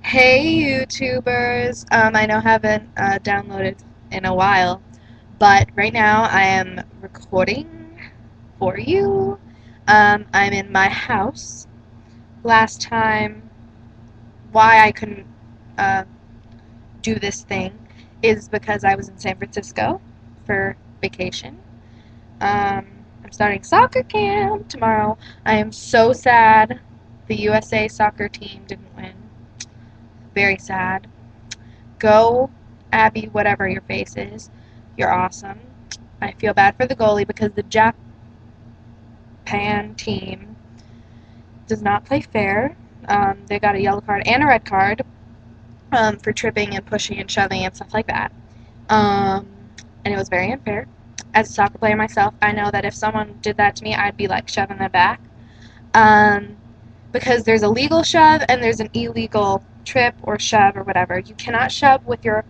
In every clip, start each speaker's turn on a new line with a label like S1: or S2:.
S1: Hey YouTubers! I know I haven't downloaded in a while, but right now I am recording for you. I'm in my house. Last time, why I couldn't uh, do this thing is because I was in San Francisco for vacation. Um, I'm starting soccer camp tomorrow. I am so sad the USA soccer team didn't win. Very sad. Go, Abby, whatever your face is. You're awesome. I feel bad for the goalie because the Japan team does not play fair. They got a yellow card and a red card for tripping and pushing and shoving and stuff like that. Um, and it was very unfair. As a soccer player myself, I know that if someone did that to me, I'd be like shoving them back. Um, because there's a legal shove and there's an illegal trip or shove or whatever. You cannot shove with your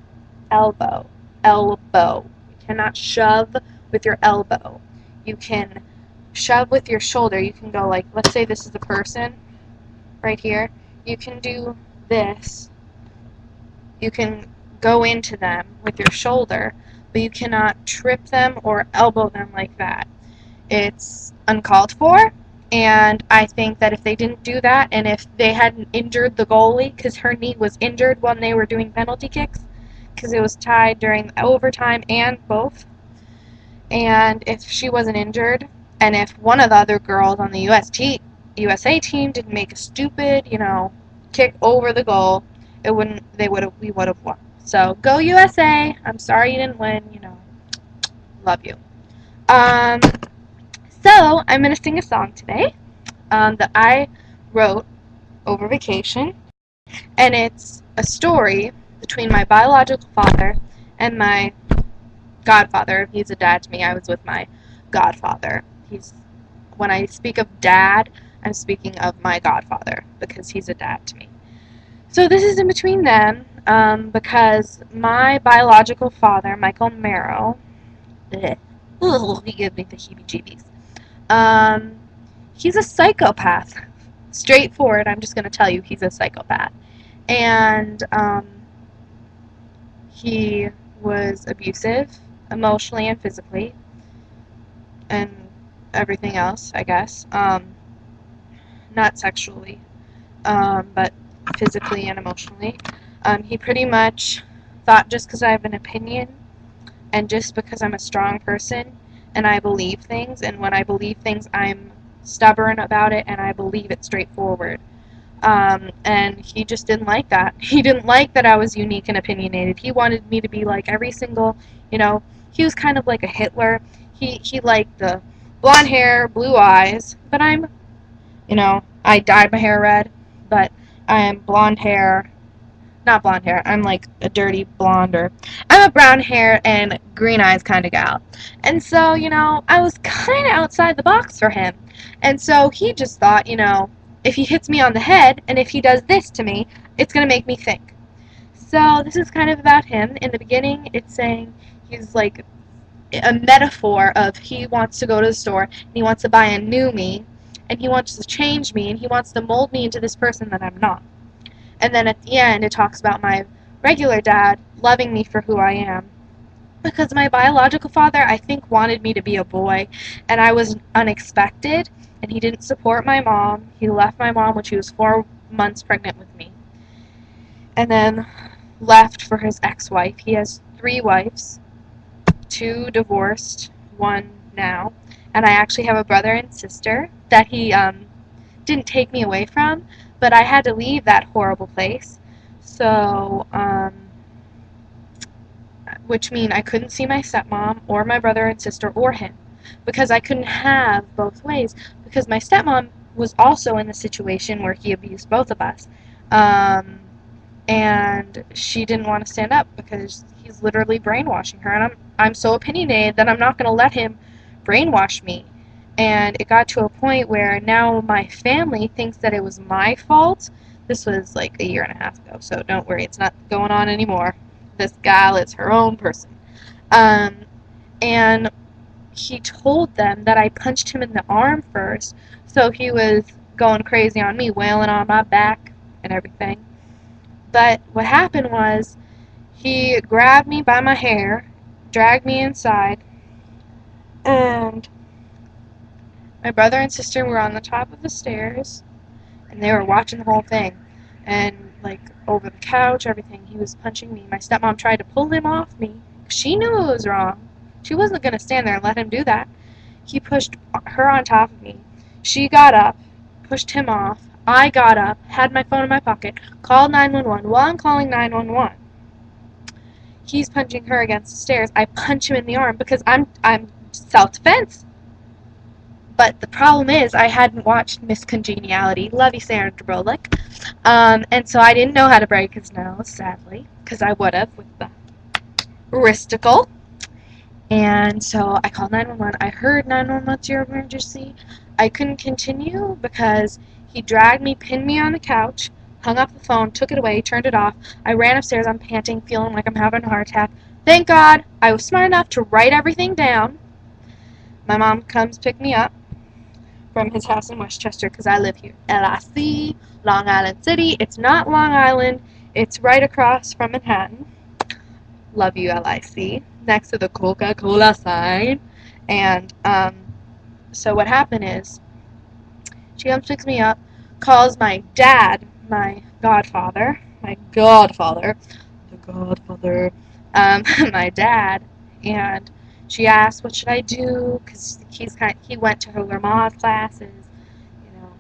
S1: elbow. Elbow. You cannot shove with your elbow. You can shove with your shoulder. You can go like, let's say this is a person right here. You can do this. You can go into them with your shoulder, but you cannot trip them or elbow them like that. It's uncalled for, and I think that if they didn't do that, and if they hadn't injured the goalie, because her knee was injured when they were doing penalty kicks, because it was tied during overtime and both. And if she wasn't injured, and if one of the other girls on the USA team didn't make a stupid, kick over the goal, it wouldn't. We would have won. So go USA. I'm sorry you didn't win. Love you. Um, so I'm gonna sing a song today that I wrote over vacation, and it's a story between my biological father and my godfather. If he's a dad to me, I was with my godfather. When I speak of dad, I'm speaking of my godfather because he's a dad to me. So this is in between them because my biological father, Michael Merrow, he gives me the heebie-jeebies. Um, he's a psychopath. Straightforward, I'm just going to tell you he's a psychopath. And he was abusive, emotionally and physically, and everything else, I guess. Not sexually, but physically and emotionally. He pretty much thought just because I have an opinion and just because I'm a strong person and I believe things, and when I believe things, I'm stubborn about it and I believe it straightforward. And he just didn't like that. He didn't like that I was unique and opinionated. He wanted me to be like every single, he was kind of like a Hitler. He liked the blonde hair, blue eyes, but I dyed my hair red, but I am blonde hair, not blonde hair, I'm like a dirty blonde, or I'm a brown hair and green eyes kind of gal. And so, I was kind of outside the box for him. And so he just thought, if he hits me on the head and if he does this to me, it's going to make me think. So this is kind of about him. In the beginning, it's saying he's like a metaphor of he wants to go to the store and he wants to buy a new me and he wants to change me and he wants to mold me into this person that I'm not. And then at the end, it talks about my regular dad loving me for who I am. Because my biological father, I think, wanted me to be a boy, and I was unexpected, and he didn't support my mom. He left my mom when she was 4 months pregnant with me, and then left for his ex-wife. He has 3 wives, 2 divorced, 1 now, and I actually have a brother and sister that he didn't take me away from, but I had to leave that horrible place. So, which mean I couldn't see my stepmom or my brother and sister or him because I couldn't have both ways because my stepmom was also in the situation where he abused both of us. And she didn't want to stand up because he's literally brainwashing her, and I'm so opinionated that I'm not going to let him brainwash me. And it got to a point where now my family thinks that it was my fault. This was like a year and a half ago, so don't worry, it's not going on anymore. This gal is her own person. And he told them that I punched him in the arm first, so he was going crazy on me, wailing on my back and everything. But what happened was he grabbed me by my hair, dragged me inside, and my brother and sister were on the top of the stairs, and they were watching the whole thing. And, like, over the couch, everything, he was punching me. My stepmom tried to pull him off me. She knew it was wrong. She wasn't going to stand there and let him do that. He pushed her on top of me. She got up, pushed him off. I got up, had my phone in my pocket, called 911. While I'm calling 911, he's punching her against the stairs. I punch him in the arm because I'm self-defense. But the problem is I hadn't watched Miss Congeniality. Love you, Sandra Bullock. And so I didn't know how to break his nose, sadly, because I would have with the wristicle. And so I called 911. I heard 911, what's your emergency? I couldn't continue because he dragged me, pinned me on the couch, hung up the phone, took it away, turned it off. I ran upstairs. I'm panting, feeling like I'm having a heart attack. Thank God I was smart enough to write everything down. My mom comes pick me up from his house in Westchester because I live here. LIC, Long Island City. It's not Long Island. It's right across from Manhattan. Love you, LIC. Next to the Coca-Cola sign. And so what happened is she comes picks me up, calls my dad, my godfather, my dad, and she asked what should I do because he went to her Lamaze classes, you know.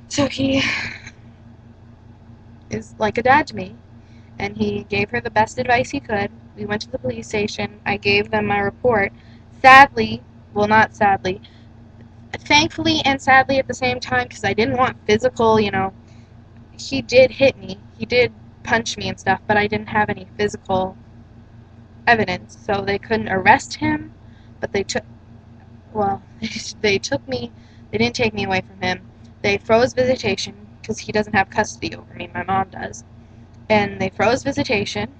S1: So he is like a dad to me, and he gave her the best advice he could. We went to the police station. I gave them my report. Sadly, well, not sadly, thankfully and sadly at the same time, because I didn't want physical, he did hit me. He did punch me and stuff, but I didn't have any physical evidence, so they couldn't arrest him, but they took me. They didn't take me away from him. They froze visitation because he doesn't have custody over me. My mom does. And they froze visitation.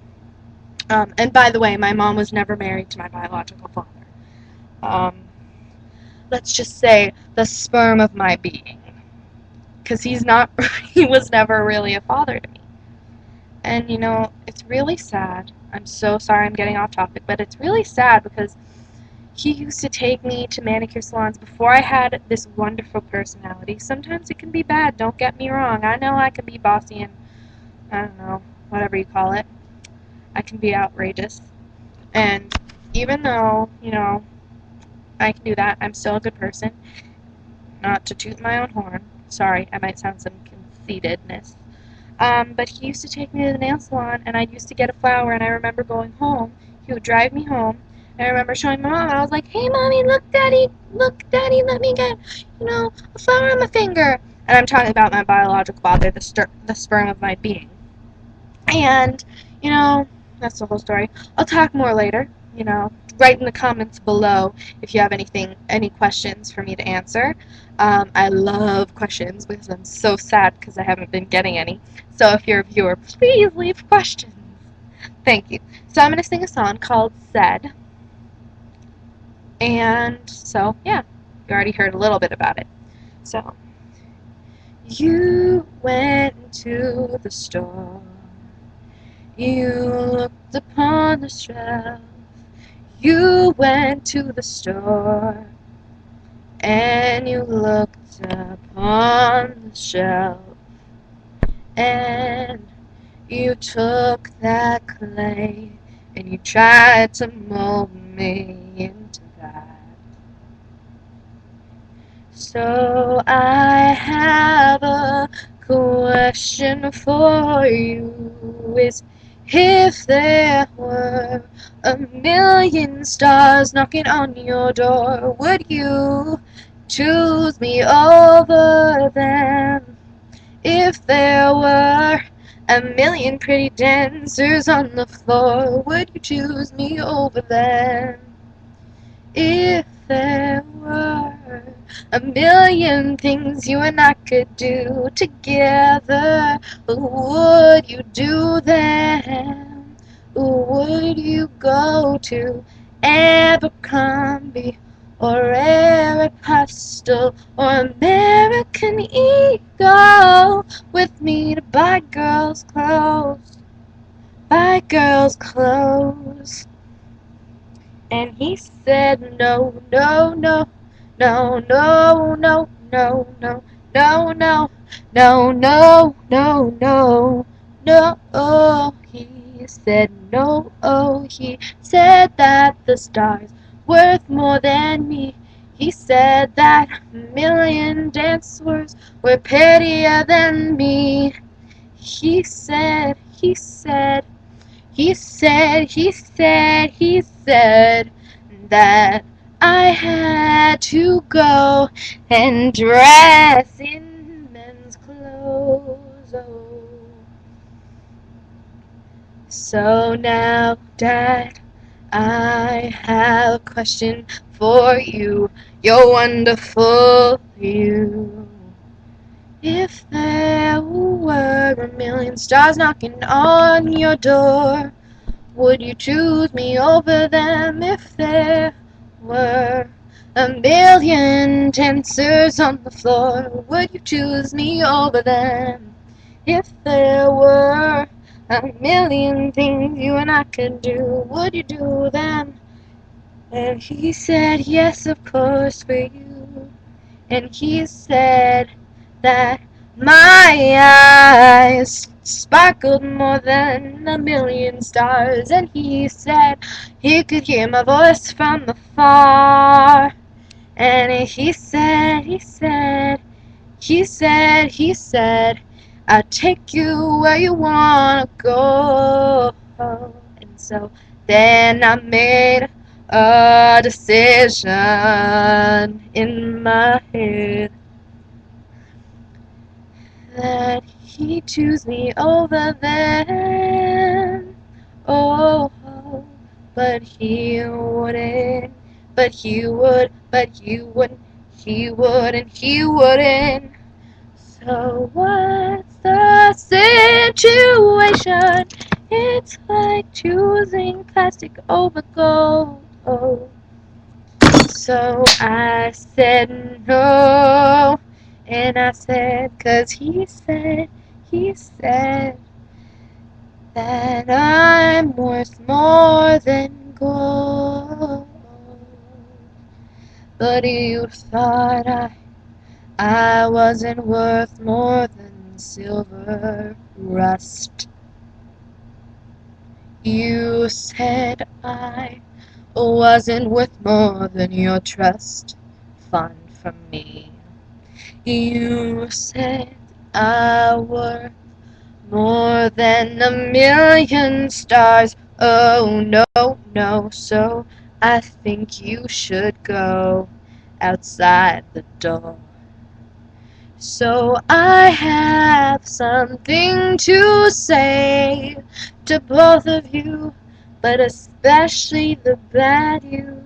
S1: And by the way, my mom was never married to my biological father. Let's just say the sperm of my being. Because he was never really a father to me. And, it's really sad. I'm so sorry I'm getting off topic, but it's really sad because he used to take me to manicure salons before I had this wonderful personality. Sometimes it can be bad, don't get me wrong. I know I can be bossy and, I don't know, whatever you call it. I can be outrageous. And even though, I can do that, I'm still a good person. Not to toot my own horn. Sorry, I might sound some conceitedness. But he used to take me to the nail salon, and I used to get a flower, and I remember going home. He would drive me home, and I remember showing my mom, and I was like, hey, Mommy, look, Daddy, let me get, a flower on my finger. And I'm talking about my biological father, the sperm of my being. And, that's the whole story. I'll talk more later, write in the comments below if you have any questions for me to answer. I love questions because I'm so sad because I haven't been getting any. So if you're a viewer, please leave questions. Thank you. So I'm going to sing a song called Said. And so, yeah, you already heard a little bit about it. So, you went to the store. You looked upon the shelf. You went to the store, and you looked upon the shelf, and you took that clay, and you tried to mold me into that. So I have a question for you, is if there were a million stars knocking on your door, would you choose me over them? If there were a million pretty dancers on the floor, would you choose me over them? If there were a million things you and I could do together, would you do them? Would you go to Abercrombie or Aeropostale or American Eagle with me to buy girl girls' clothes, buy girls' clothes. And he said, no, no, no, no, no, no, no, no, no, no, no, no, no, no, no. He said no. Oh, he said that the stars worth more than me. He said that a million dancers were prettier than me. He said, he said, he said, he said, he said that I had to go and dress in men's clothes. Oh. So now, Dad, I have a question for you. You're wonderful, you. If there were a million stars knocking on your door, would you choose me over them? If there were a million dancers on the floor, would you choose me over them? If there were a million things you and I could do, would you do them? And he said, yes, of course, for you. And he said that my eyes sparkled more than a million stars. And he said he could hear my voice from afar. And he said, I'll take you where you wanna go. And so then I made a decision in my head that he'd choose me over them. Oh, but he wouldn't. But he would. But you wouldn't. He wouldn't. He wouldn't. So what's the situation? It's like choosing plastic over gold. Oh. So I said no, and I said, 'cause he said that I'm worth more than gold. But you thought I wasn't worth more than silver rust. You said I wasn't worth more than your trust fund from me. You said I worth more than a million stars. Oh no, no, so I think you should go outside the door. So I have something to say to both of you, but especially the bad you.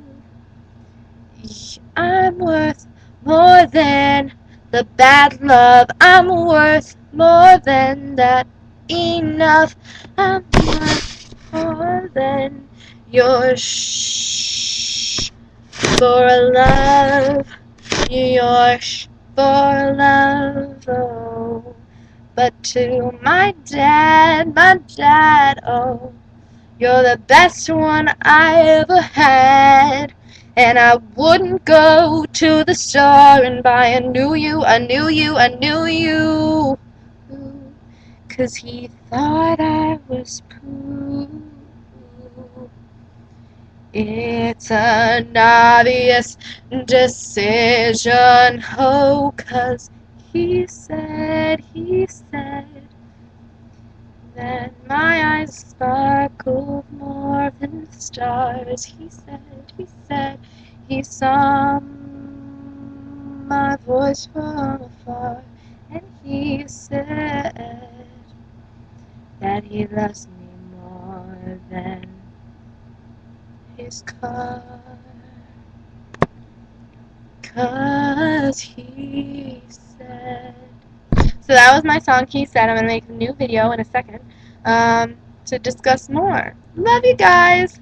S1: I'm worth more than the bad love. I'm worth more than that enough. I'm worth more than your shh for a love. Your shh for love. Oh. But to my dad, oh, you're the best one I ever had. And I wouldn't go to the store and buy a new you. 'Cause he thought I was poo. It's an obvious decision, oh, 'cause he said that my eyes sparkled more than the stars. He said, he saw my voice from afar, and he said that he loves me more than his car. 'Cause he said. So that was my song, He Said. I'm going to make a new video in a second to discuss more. Love you guys!